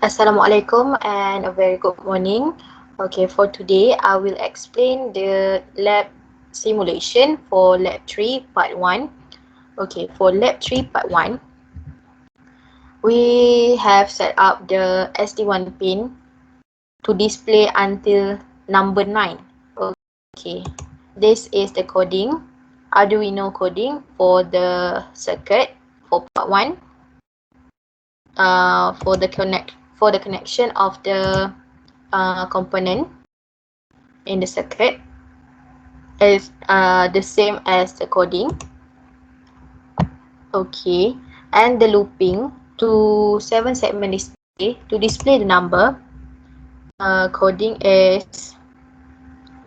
Assalamualaikum and a very good morning. Okay, for today I will explain the lab simulation for lab 3 part 1. Okay, for lab 3 part 1, we have set up the SD1 pin to display until number 9. Okay, this is the coding, Arduino coding for the circuit for part 1. For the connection of the component in the circuit is the same as the coding. Okay, and the looping to 7 segment display to display the number. Coding is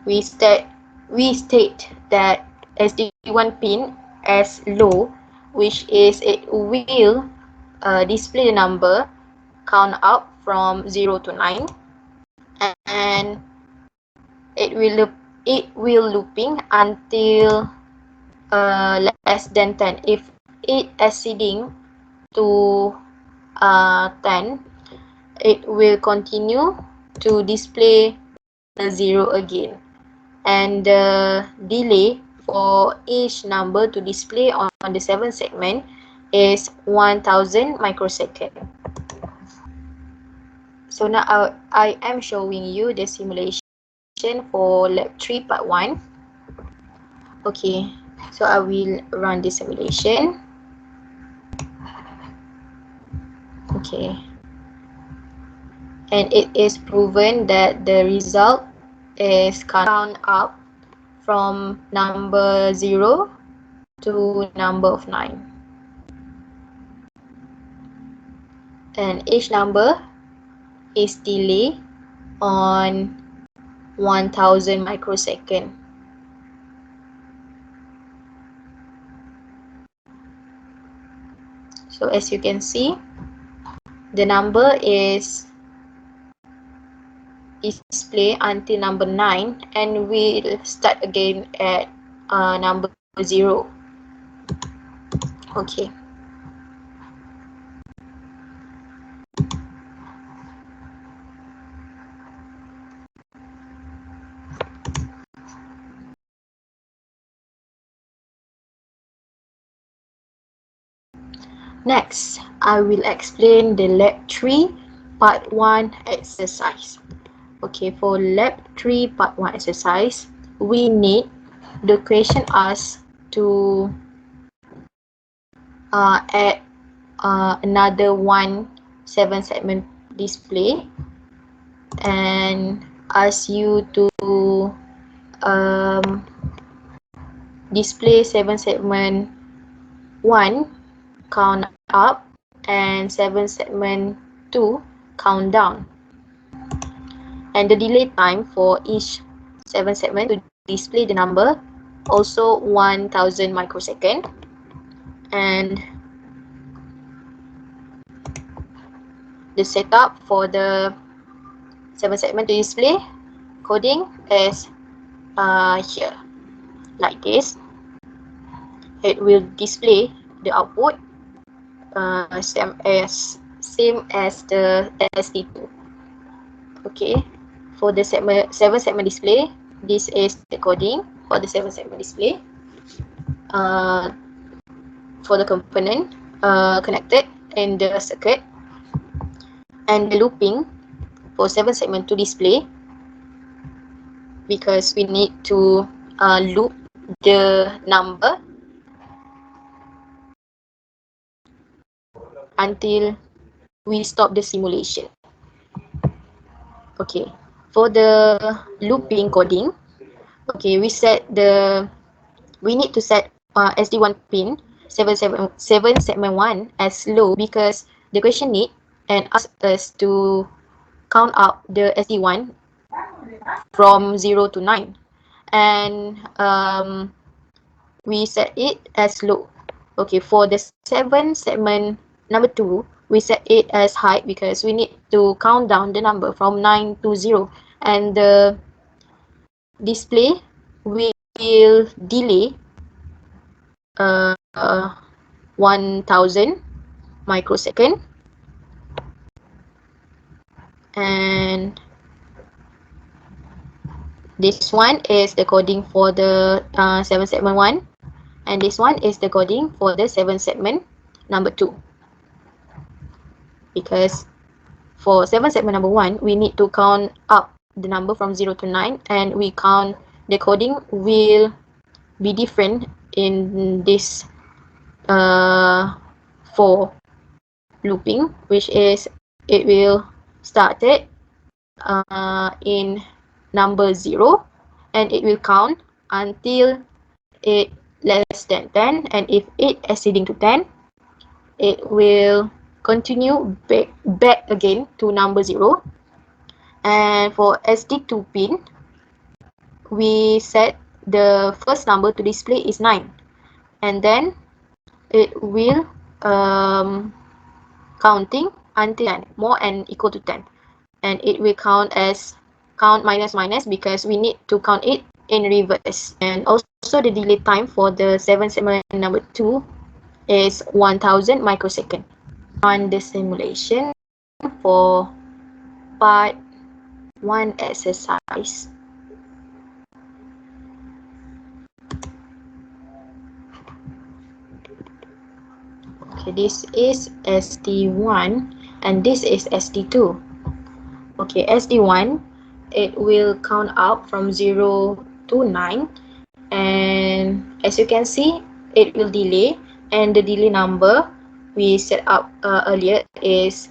we state that SD1 pin as low, which is it will display the number count up from 0 to 9, and it will looping until less than 10. If it exceeding to 10, it will continue to display the 0 again, and the delay for each number to display on the 7 segment is 1000 microsecond. So now I am showing you the simulation for lab 3 part 1. Okay, so I will run the simulation. Okay, and it is proven that the result is count up from number 0 to number of 9, and each number is delay on 1000 microsecond. So as you can see, the number is display until number 9, and we'll start again at number 0. Okay. Next, I will explain the lab 3 part 1 exercise. Okay, for lab 3 part 1 exercise, we need the question asked to add another 7 segment display, and ask you to display 7 segment 1 count up and 7 segment 2 count down, and the delay time for each 7 segment to display the number also 1000 microsecond, and the setup for the 7 segment to display coding is here like this. It will display the output same as the SD2. Okay, for the 7 segment display, this is the coding for the 7 segment display for the component connected in the circuit, and the looping for 7 segment to display, because we need to loop the number until we stop the simulation. Okay, for the looping coding, okay, we need to set SD1 pin 7 segment 1 as low, because the question need and ask us to count up the SD1 from 0 to 9, and we set it as low. Okay, for the 7 segment number 2, we set it as high because we need to count down the number from 9 to 0, and the display will delay 1000 microsecond. and this one is the coding for the 7 segment 1, and this one is the coding for the 7 segment number 2. Because for 7 segment number 1, we need to count up the number from 0 to 9, and we count the coding will be different in this for looping, which is it will start it in number 0, and it will count until it less than 10, and if it exceeding to 10, it will continue back again to number 0. And for SD2 pin, we set the first number to display is 9, and then it will counting until 10, more and equal to 10, and it will count as count minus minus because we need to count it in reverse. And also the delay time for the 7 segment number 2 is 1000 microsecond. On the simulation for part 1 exercise. Okay, this is SD1 and this is SD2. Okay, SD1, it will count up from 0 to 9, and as you can see, it will delay, and the delay number we set up earlier is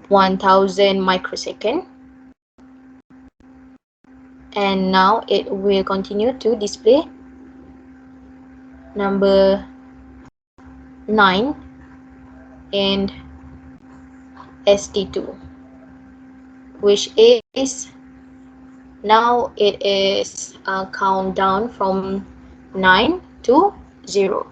1000 microsecond. And now it will continue to display number 9 and SD2, which is now it is a countdown from 9 to 0.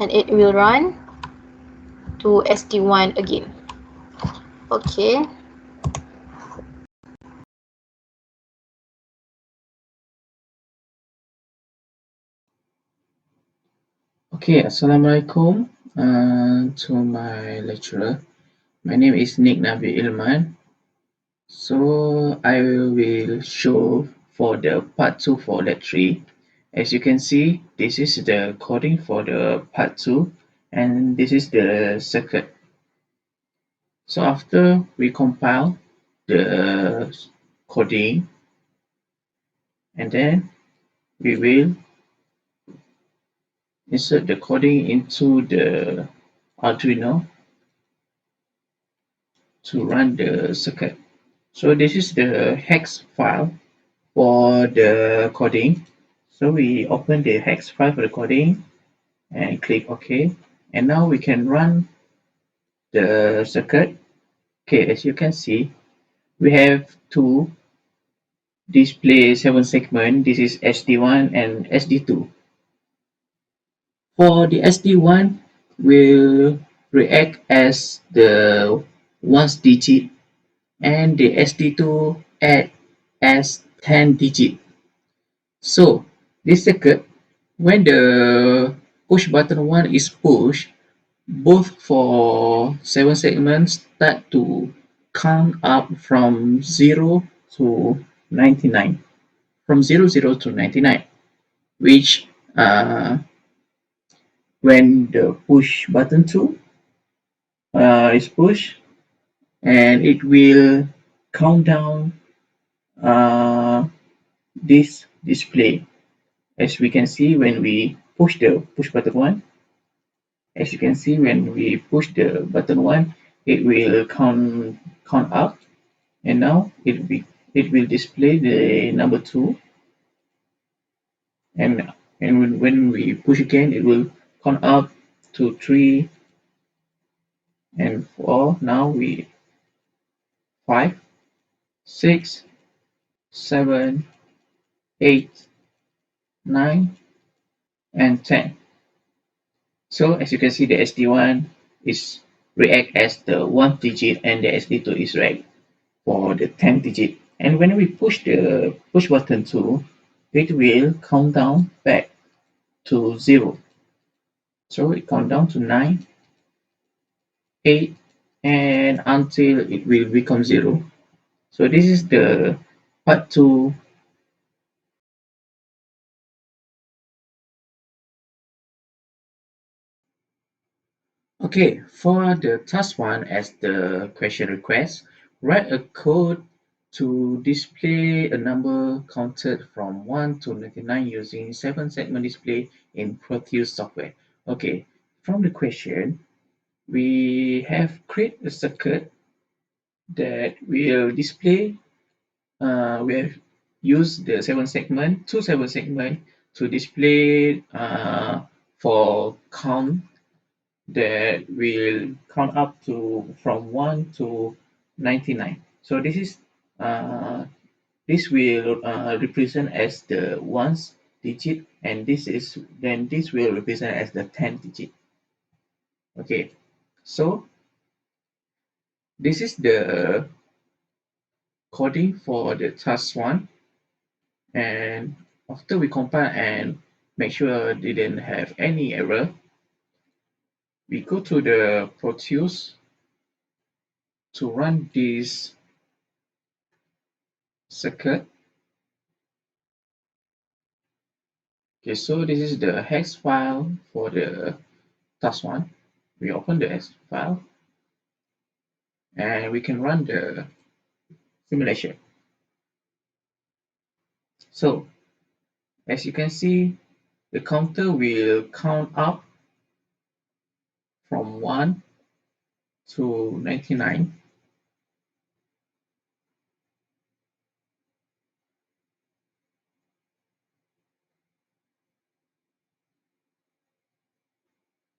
And it will run to SD1 again. Okay. Okay, Assalamualaikum to my lecturer. My name is Nick Nabi Ilman. So I will show for the part 2 for LAB3. As you can see, this is the coding for the part 2, and this is the circuit. So after we compile the coding, and then we will insert the coding into the Arduino to run the circuit. So this is the hex file for the coding. So we open the hex file for the coding and click OK. And now we can run the circuit. Okay, as you can see, we have two display 7 segment. This is SD1 and SD2. For the SD1, will react as the 1's digit, and the SD2 add as 10 digit. So this circuit, when the push button 1 is pushed, both for 7 segments start to count up from 0 to 99, from 00 to 99, which when the push button 2 is pushed, and it will count down this display. As we can see, when we push the push button 1, as you can see, when we push the button 1, it will count up, and now it will display the number 2, and when we push again, it will count up to 3 and 4. Now we 5, 6, 7, 8, 9, and 10. So as you can see, the SD1 is react as the 1 digit, and the SD2 is react for the 10 digit. And when we push the push button 2, it will count down back to 0. So it count down to 9, 8, and until it will become 0. So this is the part 2. Okay, for the task 1 as the question request, write a code to display a number counted from 1 to 99 using 7-segment display in Proteus software. Okay, from the question, we have create a circuit that will display, we have used the 7 segment to display for count that will count up to from 1 to 99. So this will represent as the ones digit, and this will represent as the 10 digit. Okay, so this is the coding for the task 1, and after we compile and make sure it didn't have any error, we go to the Proteus to run this circuit. Okay, so this is the hex file for the task 1. We open the hex file and we can run the simulation. So as you can see, the counter will count up from 1 to 99.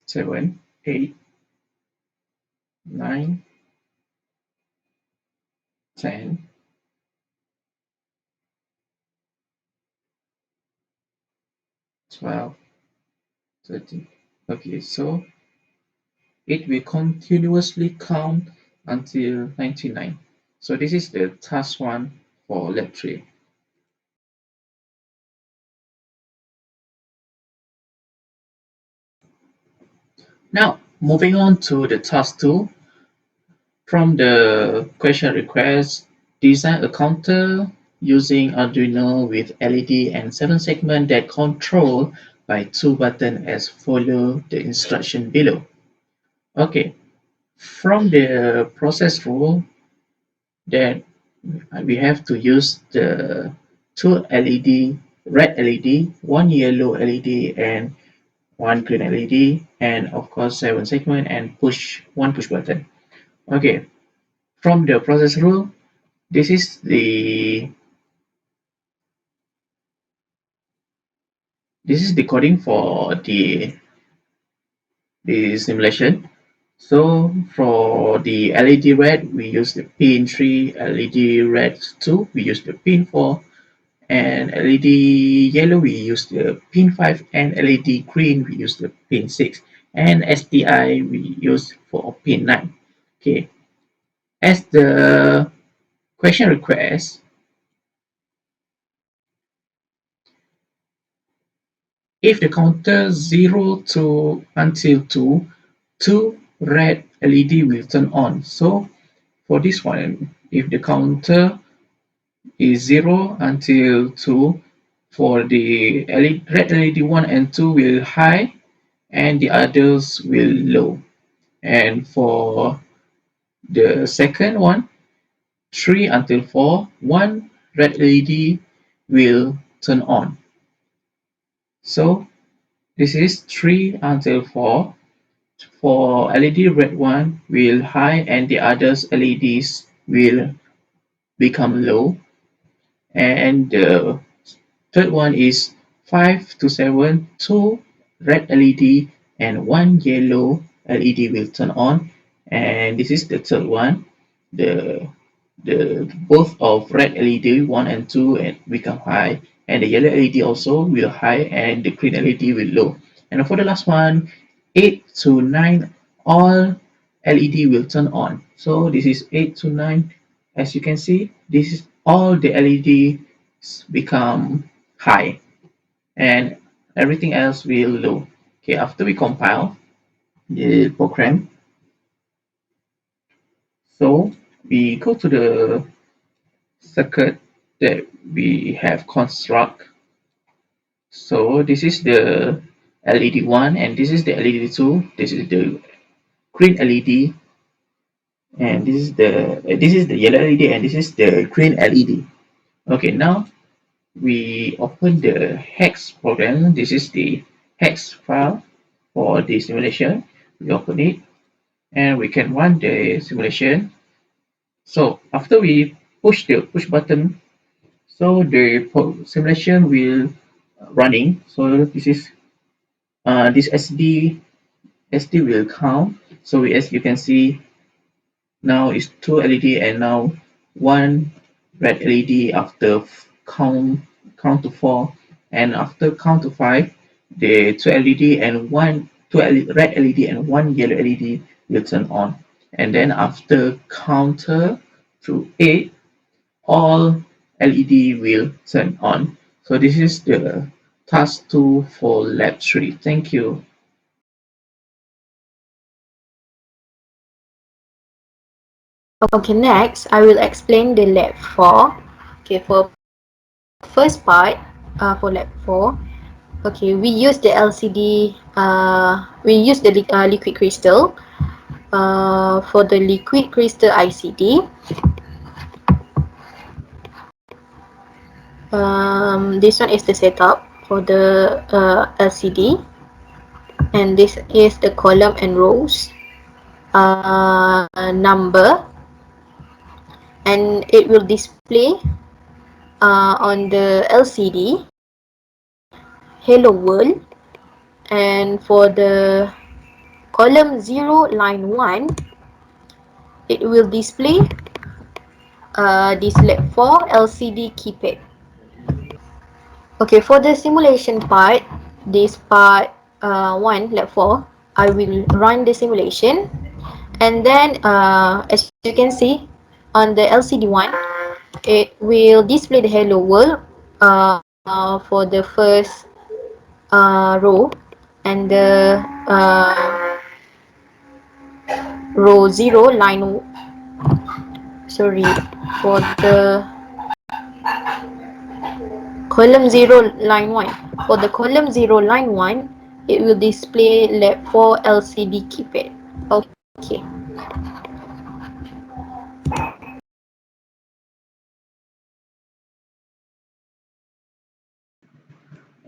Seven, 8, 9, 10, 12, 13. Okay, so it will continuously count until 99. So this is the task 1 for LAB3. Now, moving on to the task 2. From the question request, design a counter using Arduino with LED and 7 segment that control by 2 buttons as follow the instruction below. Okay, from the process rule that we have to use the 2 LED, red LED, 1 yellow LED, and 1 green LED, and of course 7 segment and one push button. Okay, from the process rule, this is the coding for the simulation. So for the LED red, we use the pin 3, LED red 2, we use the pin 4, and LED yellow, we use the pin 5, and LED green, we use the pin 6, and SDI, we use for pin 9. Okay, as the question request, if the counter 0 to until 2, 2 red LED will turn on. So for this one, if the counter is 0 until 2, for the red LED 1 and 2 will high and the others will low. And for the second one, 3 until 4, 1 red LED will turn on. So this is 3 until 4. For LED red 1 will high and the others LEDs will become low. And the third one is 5 to 7, 2 red LED and 1 yellow LED will turn on. And this is the third one. The both of red LED 1 and 2 and become high, and the yellow LED also will high and the green LED will low. And for the last one, 8 to 9, all LED will turn on. So this is 8 to 9. As you can see, this is all the LEDs become high and everything else will low. Okay, after we compile the program, so we go to the circuit that we have construct. So this is the LED1 and this is the LED2. This is the green LED and this is the yellow LED and this is the green LED. Okay, now we open the hex program. This is the hex file for the simulation. We open it and we can run the simulation. So after we push the push button, so the simulation will running. So this is this SD will count. So as you can see, now it's two LED and now one red LED after count to 4, and after count to 5 the two LED and red LED and one yellow LED will turn on, and then after counter to 8 all LED will turn on. So this is the task 2 for lab 3. Thank you. Okay, next I will explain the lab 4. Okay, for first part, for lab 4, okay, we use the LCD, we use the liquid crystal. For the liquid crystal ICD, this one is the setup for the LCD, and this is the column and rows number, and it will display on the LCD hello world. And for the column 0 line 1, it will display this LAB4 LCD keypad. Okay, for the simulation part, this part 1 LAB4, I will run the simulation, and then as you can see on the LCD1, it will display the hello world for the first row, and the row 0 line, sorry, for the column 0 line 1. For the column 0 line 1, it will display LAB4 LCD keypad. Okay.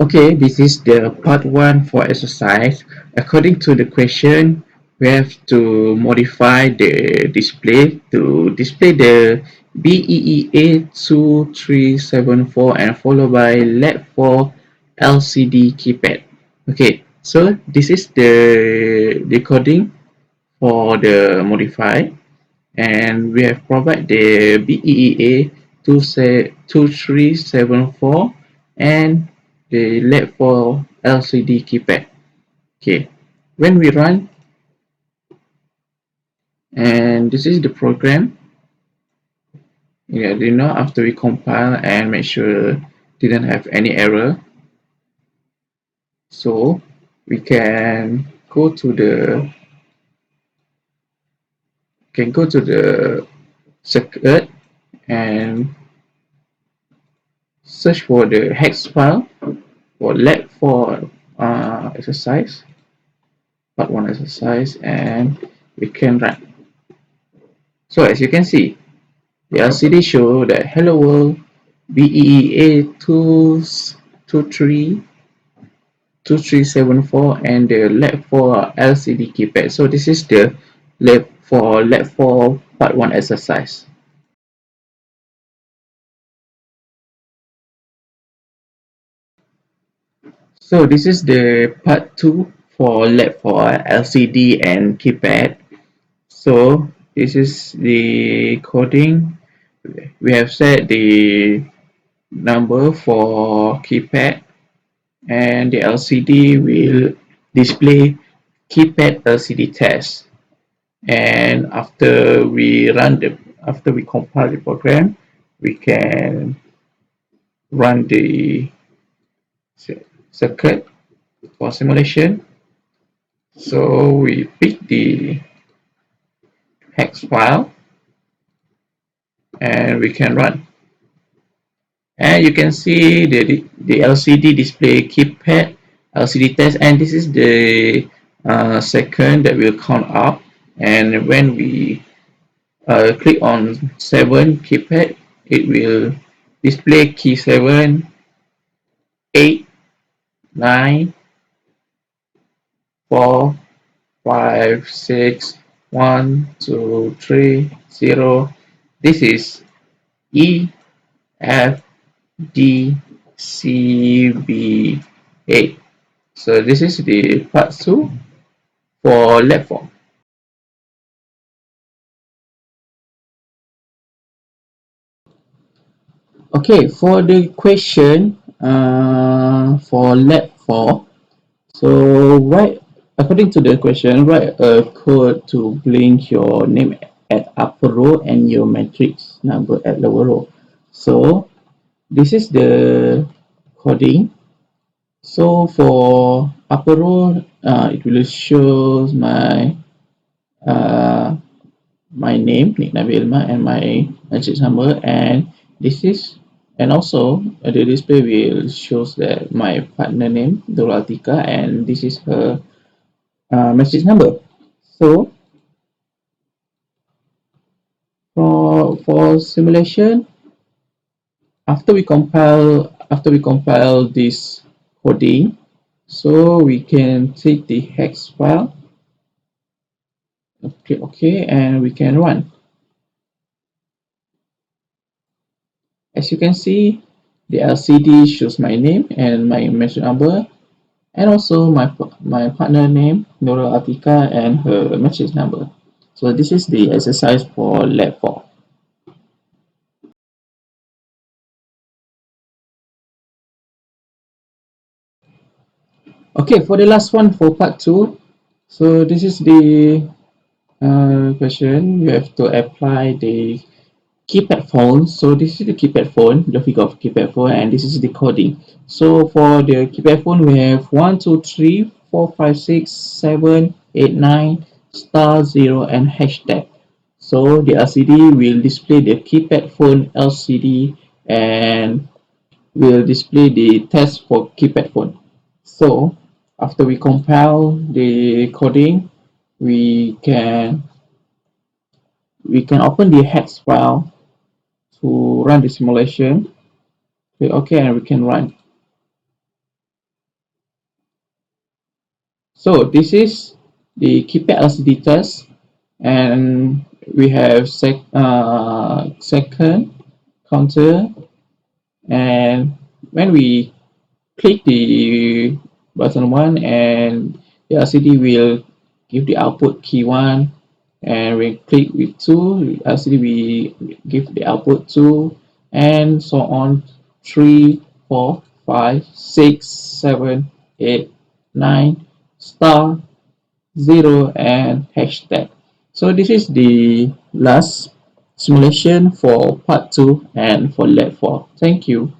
Okay, this is the part 1 for exercise. According to the question, we have to modify the display to display the beea2374 and followed by LAB4 LCD keypad. Okay, so this is the decoding for the modify, and we have provided the beea 2374 and the LAB4 LCD keypad. Okay, when we run, and this is the program. Yeah, after we compile and make sure didn't have any error, so we can go to the circuit and search for the hex file for LAB4 exercise, part 1 exercise, and we can run. So as you can see, the LCD show that hello world beea2374 and the LAB4 LCD keypad. So this is the LAB4 part 1 exercise. So this is the part 2 for LAB4 LCD and keypad. So this is the coding. We have set the number for keypad, and the LCD will display keypad LCD test. And after we compile the program, we can run the circuit for simulation. So we pick the hex file and we can run. And you can see the LCD display keypad LCD test, and this is the second that will count up. And when we click on 7 keypad, it will display key 7, 8, 9, 4, 5, 6, 1, 2, 3, 0. This is E, F, D, C, B, A. So this is the part 2 for LAB4. Okay, for the question for LAB4, so write, according to the question, write a code to blink your name at upper row and your matrix number at lower row. So this is the coding. So for upper row, it will show uh, my name, Nick Nabi Ilma, and my matrix number, and this is, and also the display will shows that my partner name Dora Atika, and this is her matrix number. So for simulation, after we compile this coding, so we can take the hex file. Okay, and we can run. As you can see, the LCD shows my name and my matrix number, and also my partner name Nurul Atika and her matrix number. So this is the exercise for LAB4. Okay, for the last one for part 2, so this is the question. You have to apply the keypad phone. So this is the keypad phone, the figure of keypad phone, and this is the coding. So for the keypad phone, we have 1, 2, 3, 4, 5, 6, 7, 8, 9, star 0, and hashtag. So the LCD will display the keypad phone LCD and will display the test for keypad phone. So after we compile the coding, we can open the hex file to run the simulation. Click OK and we can run. So this is the keypad LCD test, and we have second counter, and when we click the button 1, and the LCD will give the output key 1, and we click with 2, LCD will give the output 2, and so on, 3, 4, 5, 6, 7, 8, 9, star, 0, and hashtag. So this is the last simulation for part 2 and for LAB4. Thank you.